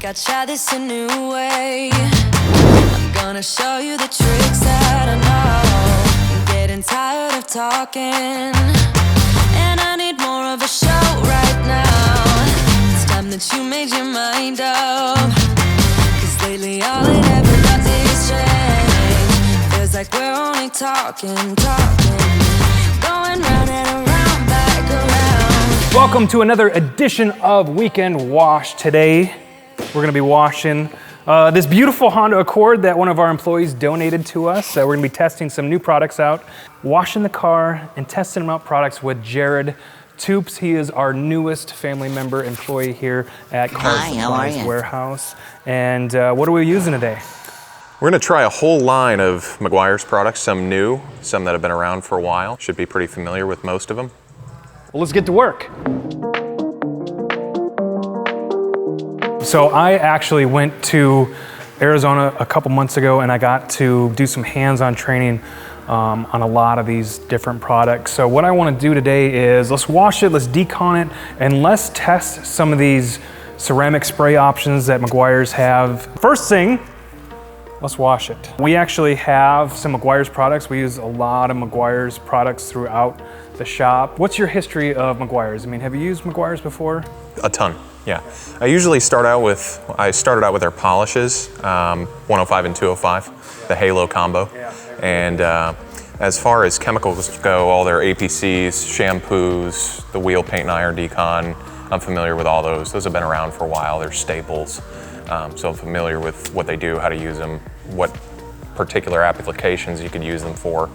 I try this a new way. I'm gonna show you the tricks that I know. I'm getting tired of talking, and I need more of a show right now. It's time that you made your mind up, 'cause lately all it ever does is change. Feels like we're only talking, going round and around, back around. Welcome to another edition of Weekend Wash. Today, we're gonna be washing this beautiful Honda Accord that one of our employees donated to us. We're gonna be testing some new products out, washing the car and testing them out products with Jared Toops. He is our newest family member employee here at Car Supplies Warehouse. And what are we using today? We're gonna try a whole line of Meguiars products, some new, some that have been around for a while. Should be pretty familiar with most of them. Well, let's get to work. So I actually went to Arizona a couple months ago and I got to do some hands-on training on a lot of these different products. So what I want to do today is let's wash it, let's decon it, and let's test some of these ceramic spray options that Meguiars have. First thing, let's wash it. We actually have some Meguiars products. We use a lot of Meguiars products throughout the shop. What's your history of Meguiars? I mean, have you used Meguiars before? A ton, yeah. I usually started out with their polishes, 105 and 205, the Halo combo. And as far as chemicals go, all their APCs, shampoos, the wheel paint and iron decon, I'm familiar with all those. Those have been around for a while, they're staples. So I'm familiar with what they do, how to use them, what particular applications you could use them for.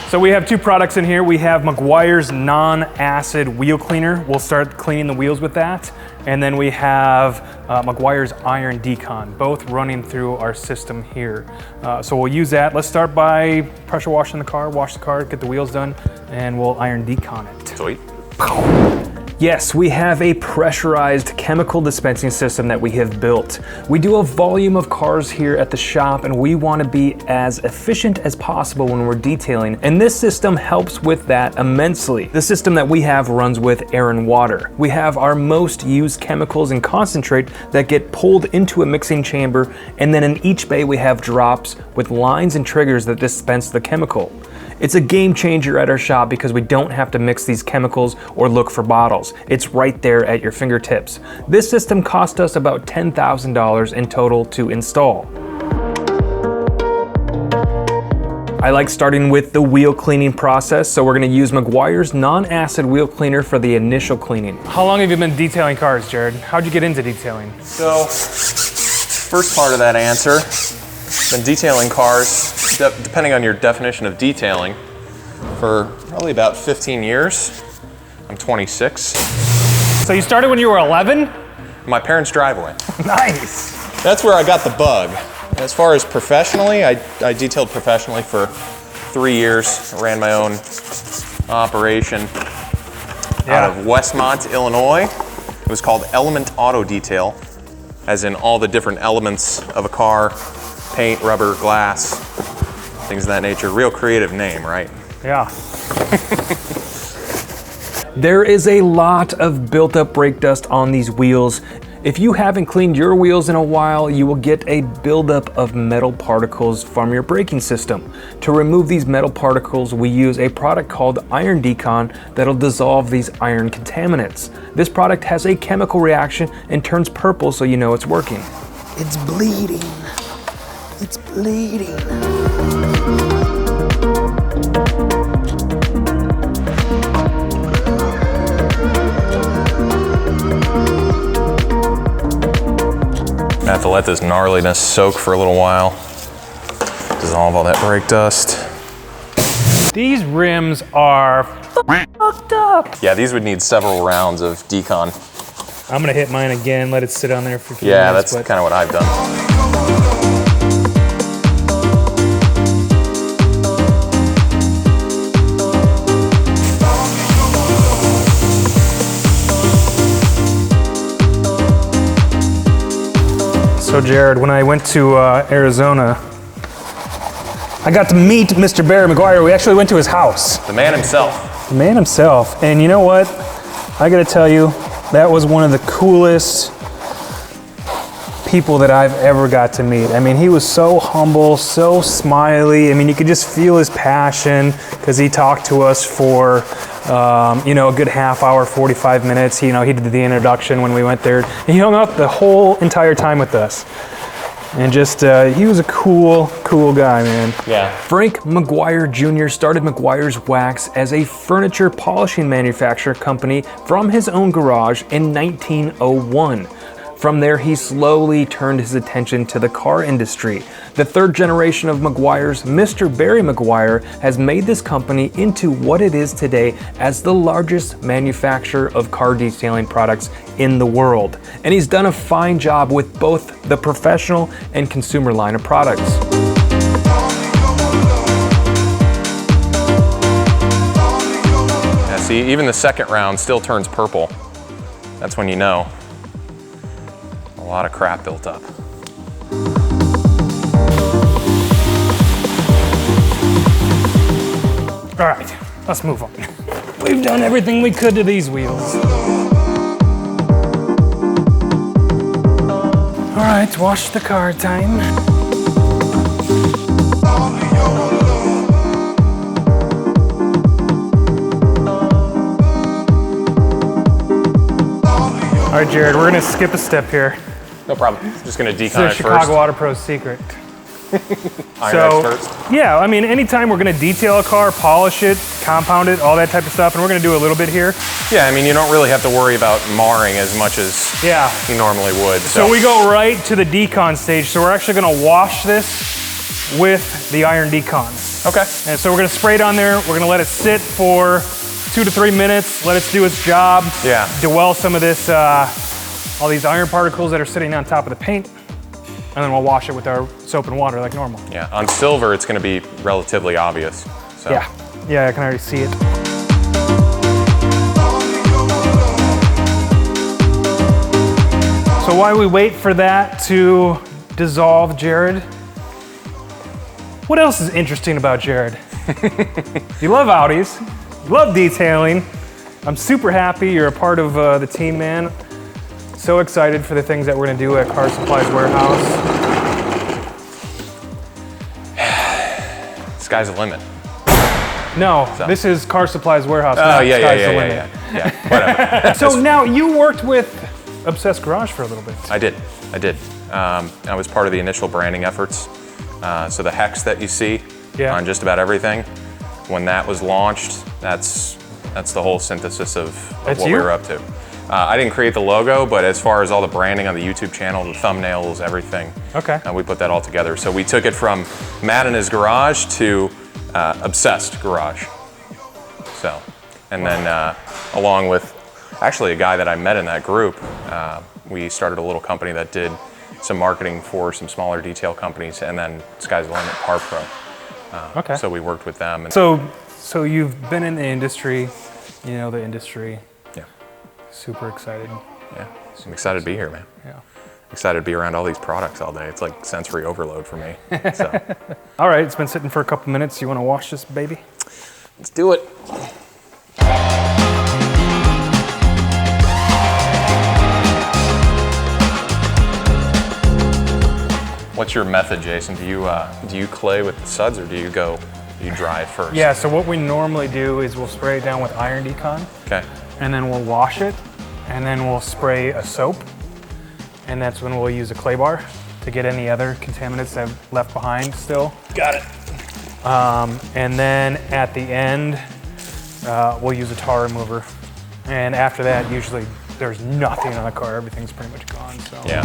So we have two products in here. We have Meguiar's non-acid wheel cleaner. We'll start cleaning the wheels with that. And then we have Meguiar's iron decon, both running through our system here. So we'll use that. Let's start by pressure washing the car, wash the car, get the wheels done, and we'll iron decon it. Sweet. Yes, we have a pressurized chemical dispensing system that we have built. We do a volume of cars here at the shop and we want to be as efficient as possible when we're detailing, and this system helps with that immensely. The system that we have runs with air and water. We have our most used chemicals and concentrate that get pulled into a mixing chamber, and then in each bay we have drops with lines and triggers that dispense the chemical. It's a game changer at our shop because we don't have to mix these chemicals or look for bottles. It's right there at your fingertips. This system cost us about $10,000 in total to install. I like starting with the wheel cleaning process, so we're gonna use Meguiar's non-acid wheel cleaner for the initial cleaning. How long have you been detailing cars, Jared? How'd you get into detailing? So, first part of that answer, been detailing cars, depending on your definition of detailing, for probably about 15 years. I'm 26. So you started when you were 11? My parents' driveway. Nice. That's where I got the bug. As far as professionally, I detailed professionally for 3 years. I ran my own operation out of Westmont, Illinois. It was called Element Auto Detail, as in all the different elements of a car, paint, rubber, glass, things of that nature. Real creative name, right? Yeah. There is a lot of built-up brake dust on these wheels. If you haven't cleaned your wheels in a while, you will get a buildup of metal particles from your braking system. To remove these metal particles, we use a product called Iron Decon that'll dissolve these iron contaminants. This product has a chemical reaction and turns purple, so you know it's working. It's bleeding. It's bleeding. I have to let this gnarliness soak for a little while. Dissolve all that brake dust. These rims are fucked up. Yeah, these would need several rounds of decon. I'm gonna hit mine again, let it sit on there for a few Yeah, minutes. that's kind of what I've done. So Jared, when I went to Arizona, I got to meet Mr. Barry Meguiar. We actually went to his house. The man himself. The man himself. And you know what? I gotta tell you, that was one of the coolest people that I've ever got to meet. I mean, he was so humble, so smiley. I mean, you could just feel his passion because he talked to us for, you know, a good half hour, 45 minutes. You know, he did the introduction when we went there. And he hung out the whole entire time with us. And just, he was a cool guy, man. Yeah. Frank Meguiar Jr. started Meguiar's Wax as a furniture polishing manufacturer company from his own garage in 1901. From there, he slowly turned his attention to the car industry. The third generation of Meguiars, Mr. Barry Meguiar, has made this company into what it is today as the largest manufacturer of car detailing products in the world. And he's done a fine job with both the professional and consumer line of products. Yeah, see, even the second round still turns purple. That's when you know. A lot of crap built up. All right, let's move on. We've done everything we could to these wheels. All right, wash the car time. All right, Jared, we're gonna skip a step here. No problem. Just gonna It's decon the it Chicago first. Auto Pro's secret. Iron X first. Yeah, I mean, anytime we're gonna detail a car, polish it, compound it, all that type of stuff, and we're gonna do a little bit here. Yeah, I mean, you don't really have to worry about marring as much as Yeah. you normally would. So we go right to the decon stage. So we're actually gonna wash this with the iron decon. Okay. And so we're gonna spray it on there. We're gonna let it sit for 2 to 3 minutes. Let it do its job. Yeah. Dwell some of this, all these iron particles that are sitting on top of the paint. And then we'll wash it with our soap and water like normal. Yeah, on silver, it's gonna be relatively obvious. So. Yeah. Yeah, I can already see it. So while we wait for that to dissolve, Jared, what else is interesting about Jared? You love Audis, you love detailing. I'm super happy you're a part of the team, man. So excited for the things that we're gonna do at Car Supplies Warehouse. Sky's the limit. No, this is Car Supplies Warehouse. Oh, not yeah, Sky's the Limit. yeah. Whatever. So now you worked with Obsessed Garage for a little bit. I did. I was part of the initial branding efforts. So the hex that you see on just about everything, when that was launched, that's the whole synthesis of what we were up to. I didn't create the logo, but as far as all the branding on the YouTube channel, the thumbnails, everything, we put that all together. So we took it from Matt in his garage to Obsessed Garage. So, and then along with actually a guy that I met in that group, we started a little company that did some marketing for some smaller detail companies, and then Sky's the Limit Par Pro. So we worked with them. And So you've been in the industry, you know the industry. Yeah. Super excited. Yeah, I'm excited to be here, man. Yeah. Excited to be around all these products all day. It's like sensory overload for me. So. All right, it's been sitting for a couple minutes. You want to wash this baby? Let's do it. What's your method, Jason? Do you clay with the suds, or do you dry it first? Yeah, so what we normally do is we'll spray it down with iron decon. Okay. And then we'll wash it, and then we'll spray a soap, and that's when we'll use a clay bar to get any other contaminants that I've left behind still. Got it. And then at the end, we'll use a tar remover. And after that, usually there's nothing on the car. Everything's pretty much gone, so. Yeah.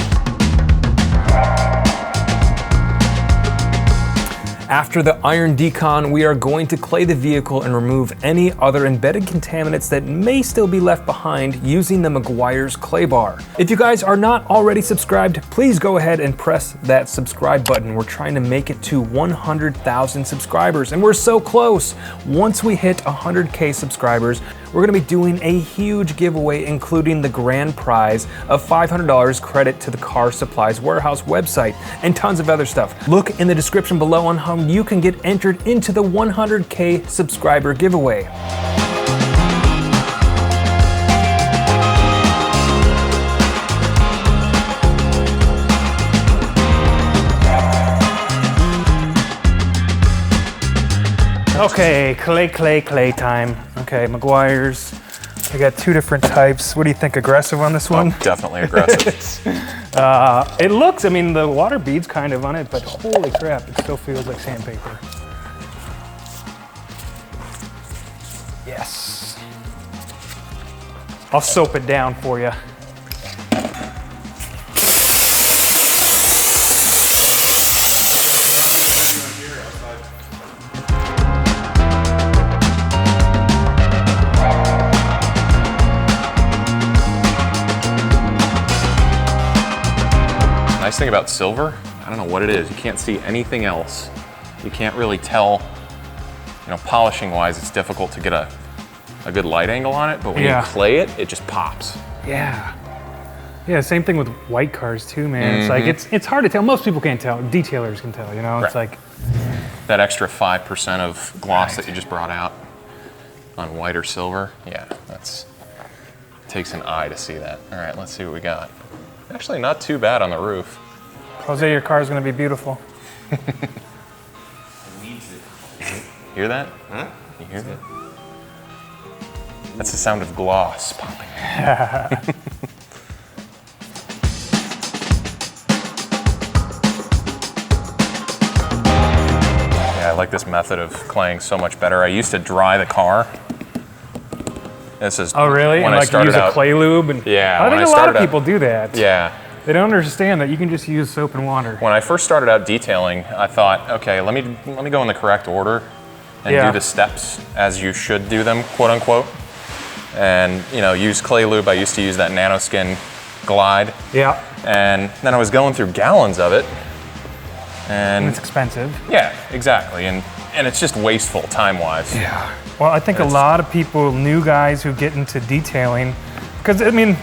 After the iron decon, we are going to clay the vehicle and remove any other embedded contaminants that may still be left behind using the Meguiar's clay bar. If you guys are not already subscribed, please go ahead and press that subscribe button. We're trying to make it to 100,000 subscribers, and we're so close. Once we hit 100K subscribers, we're gonna be doing a huge giveaway, including the grand prize of $500 credit to the Car Supplies Warehouse website, and tons of other stuff. Look in the description below on how you can get entered into the 100K subscriber giveaway. Okay, clay time. Okay, Meguiars. I got 2 different types. What do you think, aggressive on this one? Oh, definitely aggressive. It looks, I mean, the water beads kind of on it, but holy crap, it still feels like sandpaper. Yes. I'll soap it down for you. Nice thing about silver, I don't know what it is. You can't see anything else. You can't really tell, you know, polishing wise, it's difficult to get a good light angle on it, but when you clay it, it just pops. Yeah. Yeah, same thing with white cars too, man. It's like, it's hard to tell. Most people can't tell. Detailers can tell, you know? It's like... That extra 5% of gloss that you just brought out on white or silver, yeah, takes an eye to see that. All right, let's see what we got. Actually, not too bad on the roof. Jose, your car is going to be beautiful. Hear that? Huh? You hear that? That's the sound of gloss popping. Yeah, I like this method of claying so much better. I used to dry the car. This is really? When and I like started use a out, clay lube? And yeah. I think a lot of people do that. Yeah. They don't understand that you can just use soap and water. When I first started out detailing, I thought, okay, let me go in the correct order and do the steps as you should do them, quote unquote. And you know, use clay lube. I used to use that Nanoskin Glide. Yeah. And then I was going through gallons of it. And it's expensive. Yeah, exactly. And it's just wasteful time-wise. Yeah. Well, I think a lot of people, new guys who get into detailing, because I mean,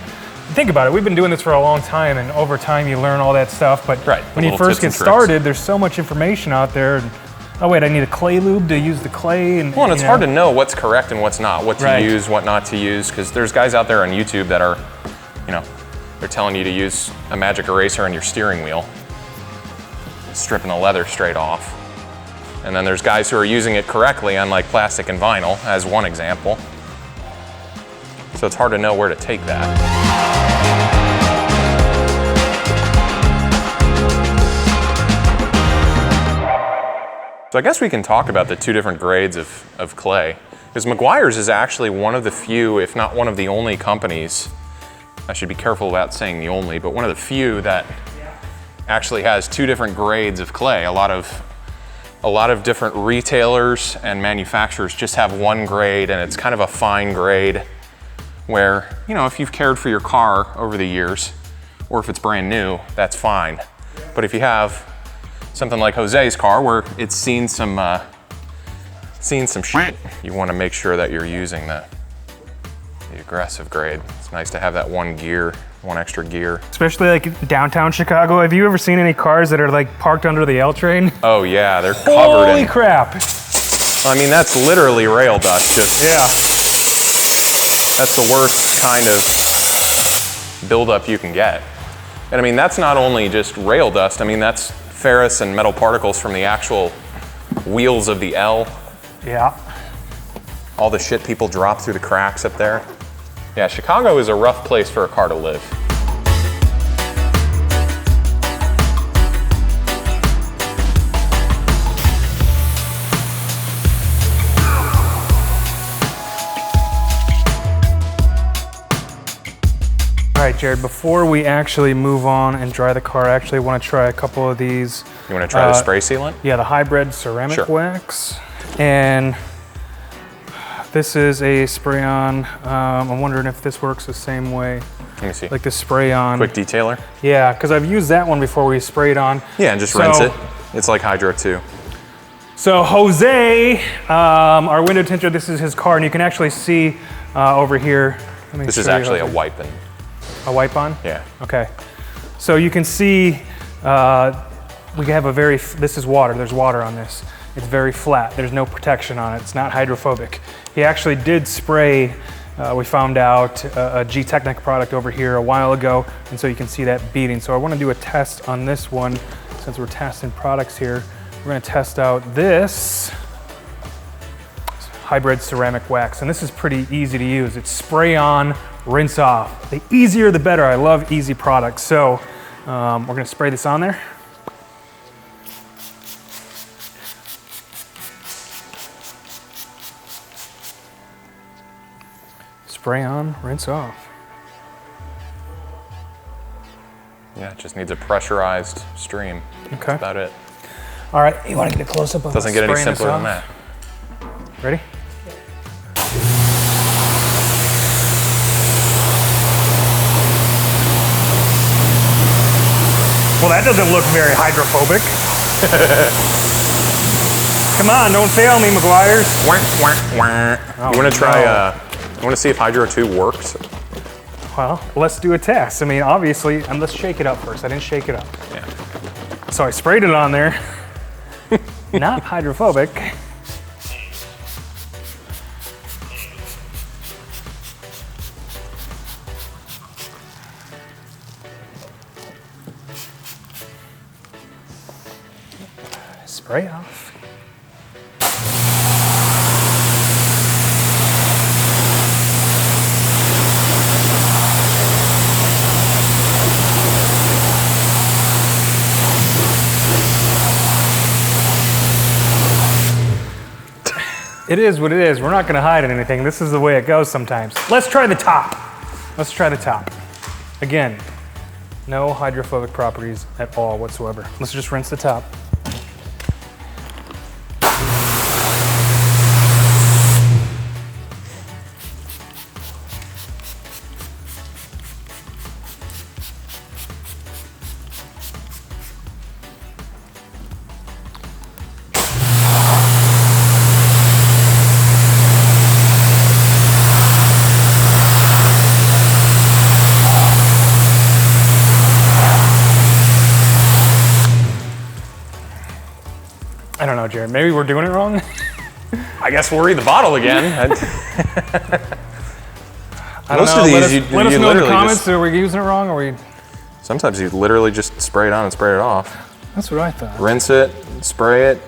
think about it, we've been doing this for a long time, and over time you learn all that stuff, but when you first get started, there's so much information out there. And, oh wait, I need a clay lube to use the clay. And, well, and it's hard to know what's correct and what's not, what to use, what not to use, because there's guys out there on YouTube that are, you know, they're telling you to use a magic eraser on your steering wheel, stripping the leather straight off. And then there's guys who are using it correctly on like plastic and vinyl, as one example. So it's hard to know where to take that. So I guess we can talk about the 2 different grades of clay. Because Meguiars is actually one of the few, if not one of the only companies, I should be careful about saying the only, but one of the few that actually has 2 different grades of clay. A lot of different retailers and manufacturers just have one grade, and it's kind of a fine grade where, you know, if you've cared for your car over the years, or if it's brand new, that's fine. But if you have something like Jose's car where it's seen some shit, you want to make sure that you're using the aggressive grade. It's nice to have that one extra gear. Especially like downtown Chicago. Have you ever seen any cars that are like parked under the L train? Oh yeah, they're covered in... Holy crap. I mean, that's literally rail dust, just... Yeah. That's the worst kind of buildup you can get. And I mean, that's not only just rail dust, I mean, that's ferrous and metal particles from the actual wheels of the L. Yeah. All the shit people drop through the cracks up there. Yeah, Chicago is a rough place for a car to live. All right, Jared, before we actually move on and dry the car, I actually want to try a couple of these. You want to try the spray sealant? Yeah, the hybrid ceramic wax. And this is a spray-on. I'm wondering if this works the same way. Let me see. Like the spray-on. Quick detailer? Yeah, because I've used that one before we sprayed on. Yeah, and just rinse it. It's like Hydro too. So Jose, our window tinter, this is his car, and you can actually see over here. This is actually a wipe-in. A wipe-on? Yeah. Okay. So you can see we have a this is water, there's water on this. It's very flat, there's no protection on it, it's not hydrophobic. He actually did spray, we found out, a G-Technic product over here a while ago, and so you can see that beading. So I want to do a test on this one, since we're testing products here. We're going to test out this. hybrid ceramic wax, and this is pretty easy to use. It's spray on, rinse off. The easier the better. I love easy products. So we're gonna spray this on there. Spray on, rinse off. Yeah, it just needs a pressurized stream. Okay. That's about it. All right, you wanna get a close-up of Doesn't get any spraying this simpler than off? that. Ready? Well, that doesn't look very hydrophobic. Come on, don't fail me, Meguiars. Oh, you want to try? You want to see if Hydro 2 works? Well, let's do a test. I mean, obviously, and let's shake it up first. I didn't shake it up. Yeah. So I sprayed it on there. Not hydrophobic. Spray off. It is what it is. We're not gonna hide anything. This is the way it goes sometimes. Let's try the top. Let's try the top. Again, no hydrophobic properties at all whatsoever. Let's just rinse the top. I don't know, Jared. Maybe we're doing it wrong. I guess we'll read the bottle again. I don't Most know. of these, let us you know in the literally comments. just- Are we using it wrong? Or are we? Sometimes you literally just spray it on and spray it off. That's what I thought. Rinse it, spray it.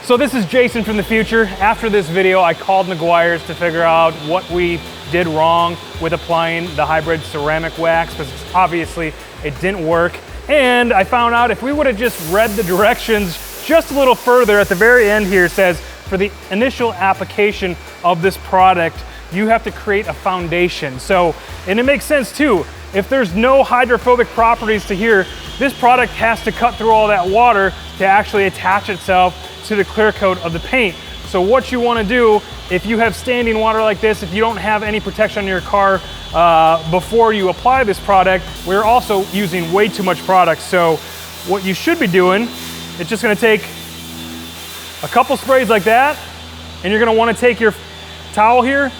So this is Jason from the future. After this video, I called Meguiars to figure out what we did wrong with applying the hybrid ceramic wax, because obviously it didn't work. And I found out if we would have just read the directions just a little further, at the very end here it says, for the initial application of this product, you have to create a foundation. So, and it makes sense too. If there's no hydrophobic properties to here, this product has to cut through all that water to actually attach itself to the clear coat of the paint. So what you want to do, if you have standing water like this, if you don't have any protection on your car before you apply this product, we're also using way too much product. So what you should be doing, it's just going to take a couple sprays like that, and you're going to want to take your towel here,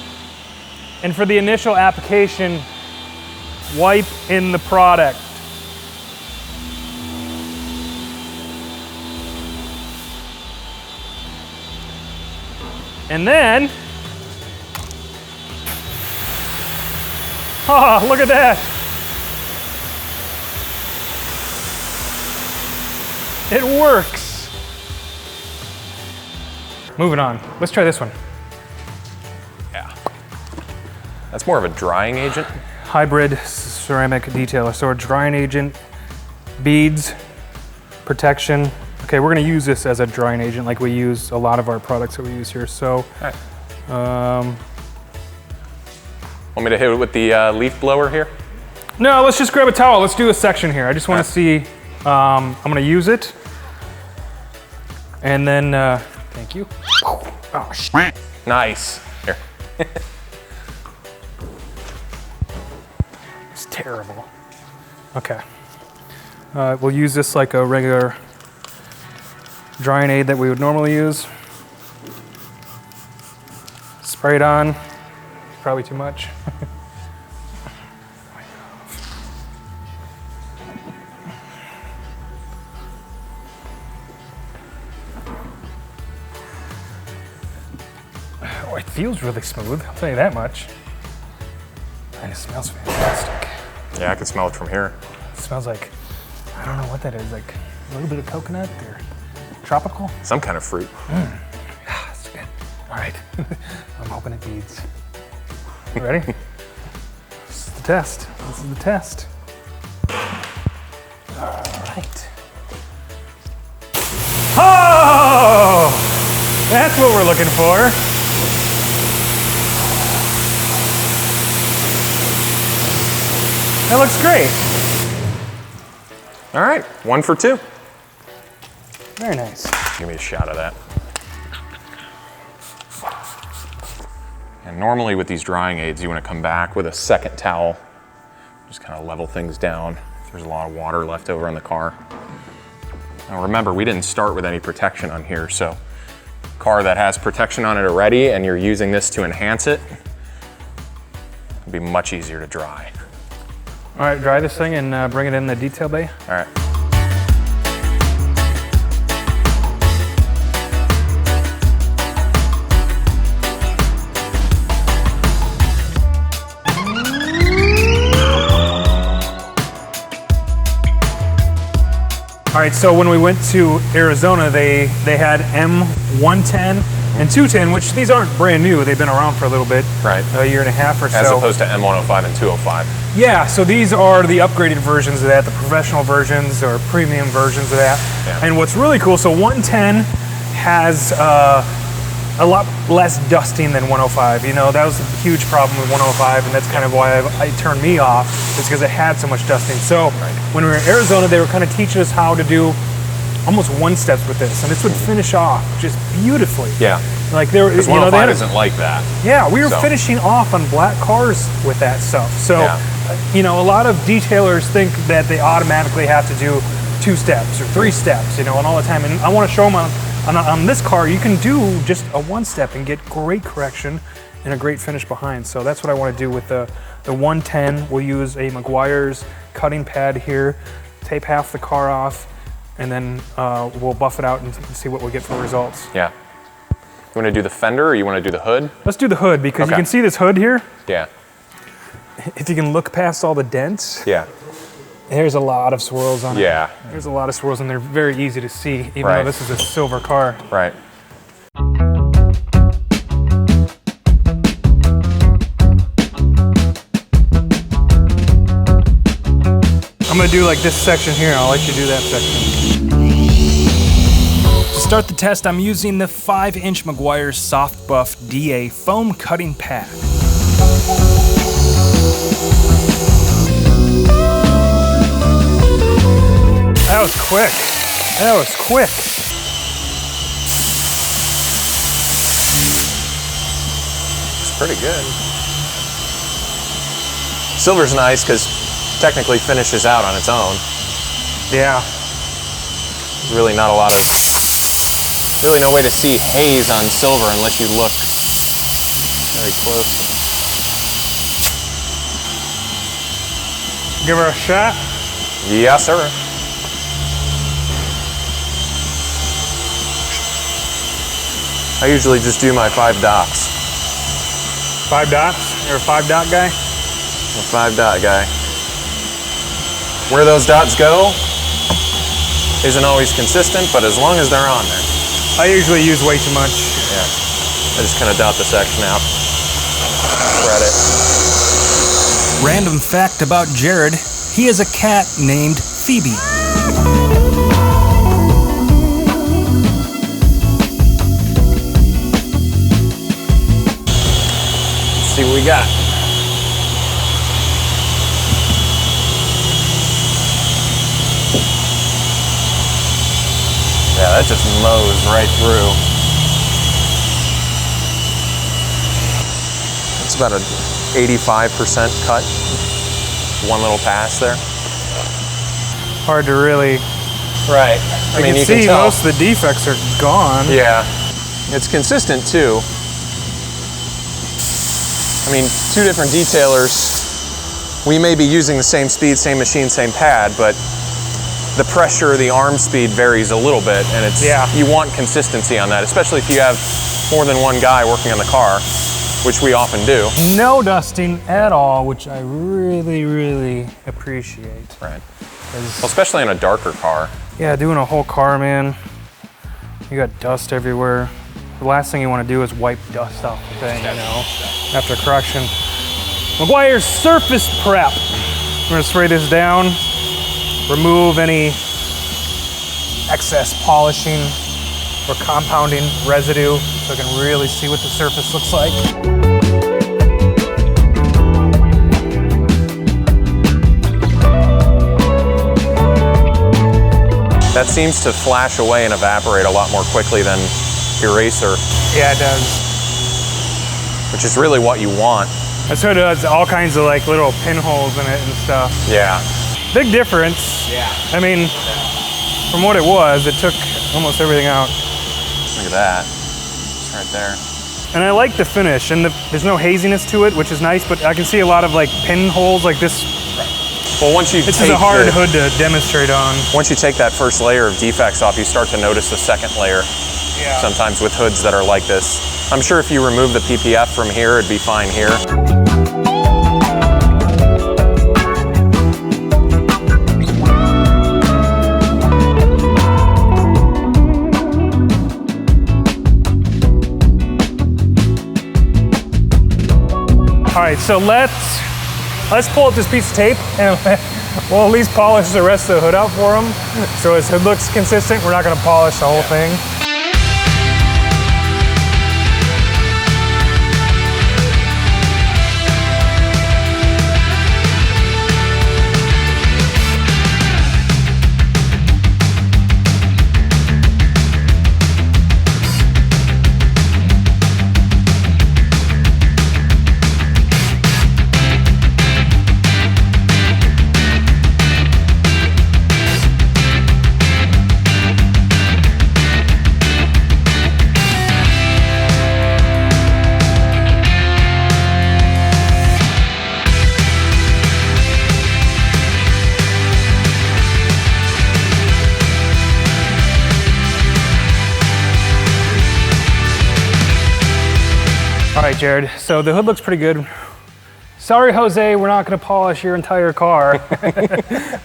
and for the initial application, wipe in the product. And then, oh, look at that. It works. Moving on. Let's try this one. Yeah. That's more of a drying agent. Hybrid ceramic detailer. So a drying agent, beads, protection. Okay, we're gonna use this as a drying agent like we use a lot of our products that we use here. So, Want me to hit it with the leaf blower here? no, let's just grab a towel. Let's do a section here. I just wanna see, I'm gonna use it. And then, thank you. Oh, shit. Nice. Here. It's terrible. Okay. We'll use this like a regular drying aid that we would normally use. Spray it on. Probably too much. Oh, it feels really smooth, I'll tell you that much. And it smells fantastic. Yeah, I can smell it from here. It smells like, I don't know what that is, like a little bit of coconut or tropical. Some kind of fruit. That's good. All right. I'm hoping it beads. You ready? This is the test. This is the test. All right. Oh! That's what we're looking for. That looks great. All right, 1 for 2. Very nice. Give me a shot of that. And normally with these drying aids, you want to come back with a second towel. Just kind of level things down. There's a lot of water left over on the car. Now remember, we didn't start with any protection on here, so car that has protection on it already and you're using this to enhance it, it'll be much easier to dry. All right, dry this thing and bring it in the detail bay. All right. All right, so when we went to Arizona, they had M110 and 210, which these aren't brand new. They've been around for a little bit, Right. a year and a half or so. As opposed to M105 and 205. Yeah, so these are the upgraded versions of that, the professional versions or premium versions of that. Yeah. And what's really cool, so 110 has a lot less dusting than 105. You know, that was a huge problem with 105, and that's kind of why it turned me off, is because it had so much dusting. So when we were in Arizona, they were kind of teaching us how to do almost one steps with this, and this would finish off just beautifully. Yeah. Like there, Because 105 isn't like that. yeah, we were So. finishing off on black cars with that stuff. So, Yeah. you know, a lot of detailers think that they automatically have to do 2 steps or 3 steps, you know, and all the time. And I want to show them on this car, you can do just a 1 step and get great correction and a great finish behind. So that's what I want to do with the 110. We'll use a Meguiar's cutting pad here, tape half the car off, and then we'll buff it out and see what we get for results. Yeah. You want to do the fender or you want to do the hood? Let's do the hood, because you Okay. can see this hood here. Yeah. If you can look past all the dents, Yeah. there's a lot of swirls on it. Yeah. There's a lot of swirls, and they're very easy to see, even though Right. this is a silver car. Right. I'm gonna do like this section here, I'll let you do that section. To start the test, I'm using the 5-inch Meguiar's Soft Buff DA foam cutting pad. That was quick. That was quick. It's pretty good. Silver's nice because technically finishes out on its own. Yeah. Really not a lot of, really no way to see haze on silver unless you look very closely. Give her a shot. Yes, sir. I usually just do my 5 dots. 5 dots? You're a 5 dot guy? I'm a 5 dot guy. Where those dots go isn't always consistent, but as long as they're on there. I usually use way too much. Yeah. I just kind of dot the section out. Spread it. Random fact about Jared, he has a cat named Phoebe. Let's see what we got. Yeah, that just mows right through. It's about an 85% cut. One little pass there. Hard to really. Right. I mean, you see can tell. most of the defects are gone. Yeah. It's consistent too. I mean, 2 different detailers. We may be using the same speed, same machine, same pad, but the pressure, the arm speed varies a little bit, and it's you want consistency on that, especially if you have more than one guy working on the car, which we often do. No dusting at all, which I really, really appreciate. Right. Well, especially in a darker car. Yeah, doing a whole car, man. You got dust everywhere. the last thing you want to do is wipe dust off the thing, you know, after correction. Meguiar's surface prep. We're gonna spray this down, remove any excess polishing or compounding residue so I can really see what the surface looks like. That seems to flash away and evaporate a lot more quickly than eraser. Yeah, it does. Which is really what you want. That's what it does, all kinds of like little pinholes in it and stuff. Yeah. Big difference. Yeah. I mean, from what it was, it took almost everything out. Look at that. It's right there. And I like the finish, and there's no haziness to it, which is nice, but I can see a lot of like pinholes like this. Well, once you This is a hard hood to demonstrate on. Once you take that first layer of defects off, you start to notice the second layer. Yeah. Sometimes with hoods that are like this. I'm sure if you remove the PPF from here, it'd be fine here. All right, so let's pull up this piece of tape and we'll at least polish the rest of the hood out for him. So his hood looks consistent. We're not gonna polish the whole thing. All right, Jared, so the hood looks pretty good. Sorry, Jose, we're not gonna polish your entire car.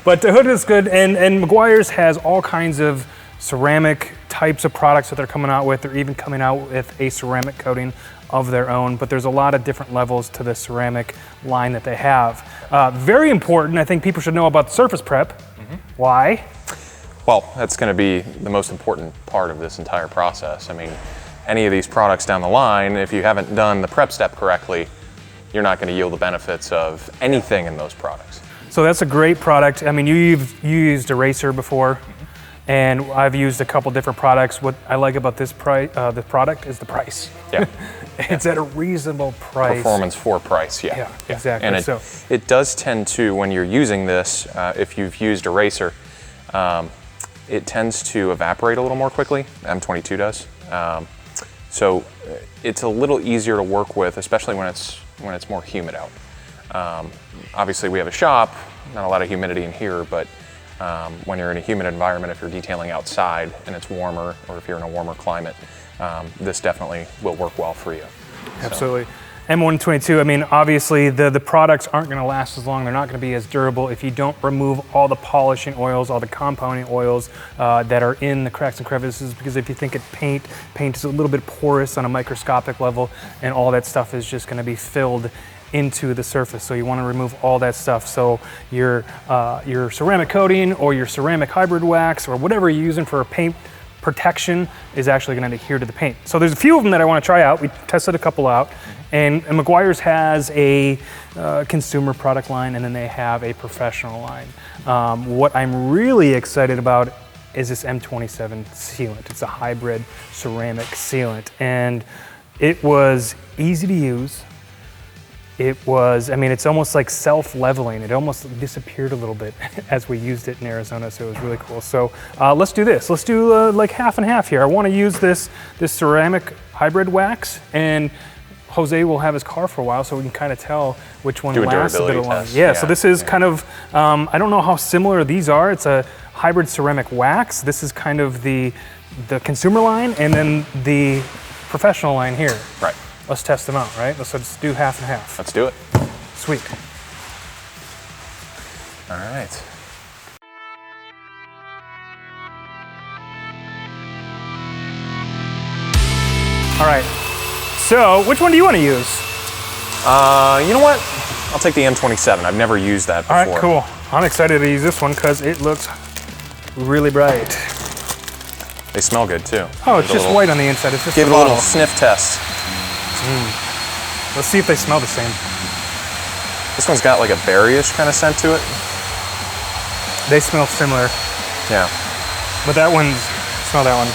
But the hood is good, and Meguiar's has all kinds of ceramic types of products that they're coming out with. They're even coming out with a ceramic coating of their own, but there's a lot of different levels to the ceramic line that they have. Very important, I think people should know about the surface prep. Why? Well, that's going to be the most important part of this entire process. I mean, any of these products down the line, if you haven't done the prep step correctly, you're not going to yield the benefits of anything in those products. So that's a great product. I mean, you used Eraser before, and I've used a couple different products. What I like about this the product is the price. Yeah. It's at a reasonable price. Performance for price, yeah. Yeah, exactly. And it does tend to, when you're using this, if you've used Eraser, it tends to evaporate a little more quickly. M22 does. So it's a little easier to work with, especially when it's more humid out. Obviously we have a shop, not a lot of humidity in here, but when you're in a humid environment, if you're detailing outside and it's warmer, or if you're in a warmer climate, this definitely will work well for you. Absolutely. So. M122, I mean, obviously the products aren't going to last as long. They're not going to be as durable if you don't remove all the polishing oils, all the compounding oils that are in the cracks and crevices, because if you think of paint is a little bit porous on a microscopic level, and all that stuff is just going to be filled into the surface. So you want to remove all that stuff. So your ceramic coating or your ceramic hybrid wax or whatever you're using for a paint protection is actually going to adhere to the paint. So there's a few of them that I want to try out. We tested a couple out, and Meguiar's has a consumer product line, and then they have a professional line. What I'm really excited about is this M27 sealant. It's a hybrid ceramic sealant, and it was easy to use. It was, I mean, it's almost like self-leveling. It almost disappeared a little bit as we used it in Arizona, so it was really cool. So let's do this. Let's do like half and half here. I want to use this ceramic hybrid wax, and Jose will have his car for a while, so we can kind of tell which one lasts a bit longer. Yeah, so this is kind of, I don't know how similar these are. It's a hybrid ceramic wax. This is kind of the consumer line, and then the professional line here. Right. Let's test them out, right? Let's do half and half. Let's do it. Sweet. All right. All right. So, which one do you want to use? You know what? I'll take the M27. I've never used that before. All right, cool. I'm excited to use this one because it looks really bright. They smell good too. Oh, it's just white on the inside. It's just Give a it a bottle. little sniff test. Let's see if they smell the same. This one's got like a berryish kind of scent to it. They smell similar, Yeah. but that one's, smell that one.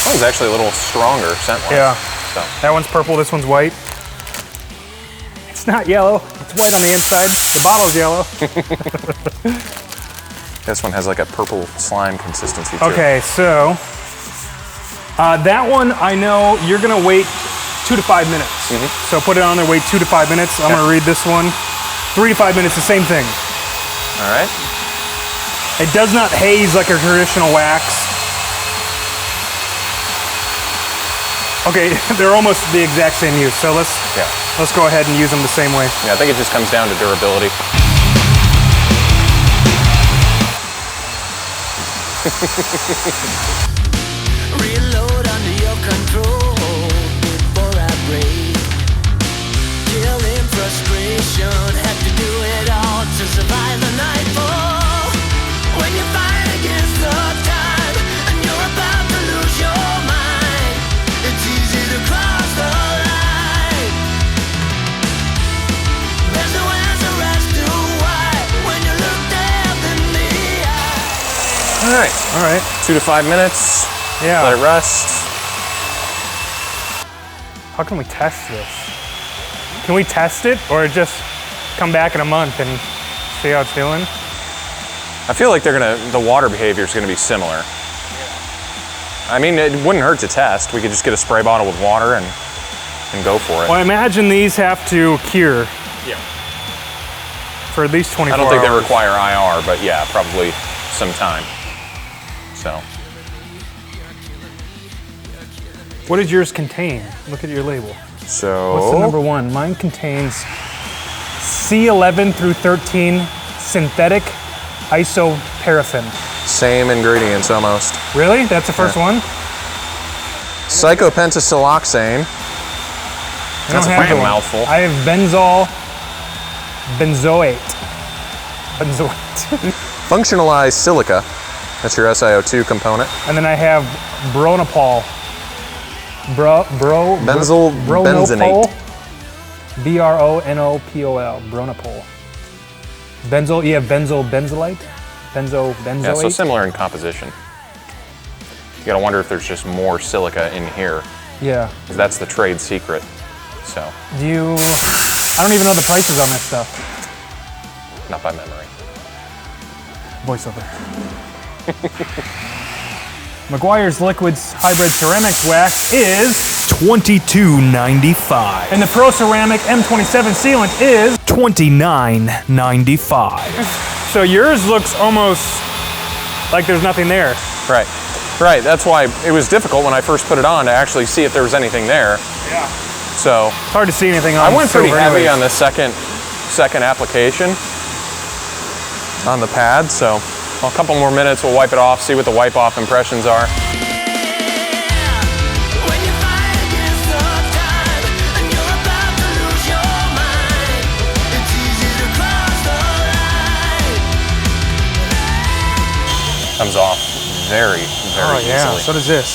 That one's actually a little stronger scent-wise. Yeah. So. That one's purple, this one's white. It's not yellow, it's white on the inside. The bottle's yellow. This one has like a purple slime consistency to it. Okay, so that one I know you're gonna wait 2 to 5 minutes. So put it on there, wait 2 to 5 minutes. I'm gonna read this one. 3 to 5 minutes, the same thing. All right. It does not haze like a traditional wax. Okay, they're almost the exact same use. So let's go ahead and use them the same way. Yeah, I think it just comes down to durability. Reload under your control before I break. Killing frustration, have to do it all to survive the nightfall. When you fight against the time and you're about to lose your mind, it's easy to cross the line. There's no answer as to why when you look death in the eye. All right. All right. 2 to 5 minutes. Yeah. Let it rest. How can we test this? Can we test it or just come back in a month and see how it's doing? I feel like the water behavior is gonna be similar. I mean, it wouldn't hurt to test. We could just get a spray bottle with water and go for it. Well, I imagine these have to cure. Yeah. For at least 24 I don't think hours. they require IR, but yeah, probably some time. So. What does yours contain? Look at your label. So. What's the number one? Mine contains C11 through 13 synthetic isoparaffin. Same ingredients almost. Really? That's the first one? Cyclopentasiloxane. I That's don't a have freaking the- mouthful. I have benzoate. Functionalized silica. That's your SiO2 component. And then I have bronopol. Benzyl benzonate. BRONOPOL. Bronopol. Benzyl, you have benzyl benzolite? Benzoate? Yeah, so similar in composition. You gotta wonder if there's just more silica in here, Yeah. because that's the trade secret. So, I don't even know the prices on this stuff. not by memory. Voiceover. Meguiar's Liquids Hybrid Ceramics Wax is $22.95. and the Pro Ceramic M27 Sealant is $29.95. so yours looks almost like there's nothing there. Right, right. That's why it was difficult when I first put it on to actually see if there was anything there. Yeah. So It's hard to see anything on I went pretty silver heavy anyways. on the second application on the pad. So a couple more minutes, we'll wipe it off, see what the wipe off impressions are. When you fight against the time and you're about to lose your mind, it's easy to cross the line. Comes off very, very Oh yeah, easily. so does this.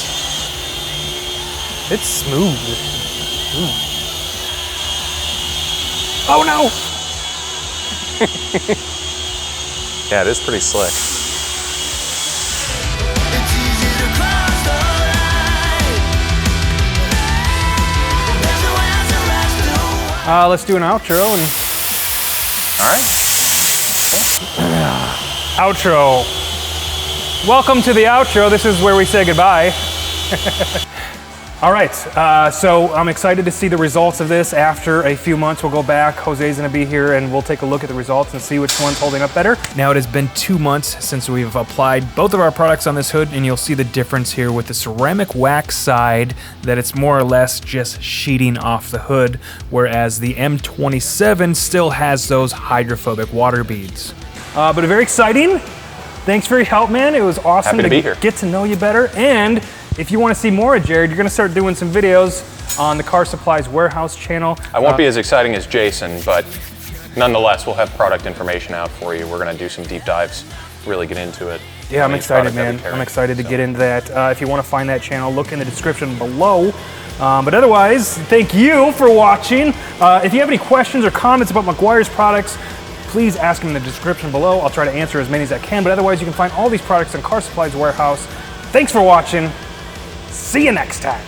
It's smooth. Ooh. Oh no! Yeah, it is pretty slick. It's easy to cross the line. There's no answer as to why. Let's do an outro and All right. outro. Welcome to the outro. This is where we say goodbye. All right, so I'm excited to see the results of this. After a few months, we'll go back. Jose's gonna be here and we'll take a look at the results and see which one's holding up better. Now it has been 2 months since we've applied both of our products on this hood, and you'll see the difference here with the ceramic wax side, that it's more or less just sheeting off the hood, whereas the M27 still has those hydrophobic water beads. But very exciting. Thanks for your help, man. It was awesome Happy to be here. get to know you better. And if you want to see more of Jared, you're going to start doing some videos on the Car Supplies Warehouse channel. I won't be as exciting as Jason, but nonetheless, we'll have product information out for you. We're going to do some deep dives, really get into it. Yeah, I'm excited, man. I'm excited to get into that. If you want to find that channel, look in the description below. But otherwise, thank you for watching. If you have any questions or comments about Meguiar's products, please ask them in the description below. I'll try to answer as many as I can. But otherwise, you can find all these products in Car Supplies Warehouse. Thanks for watching. See you next time.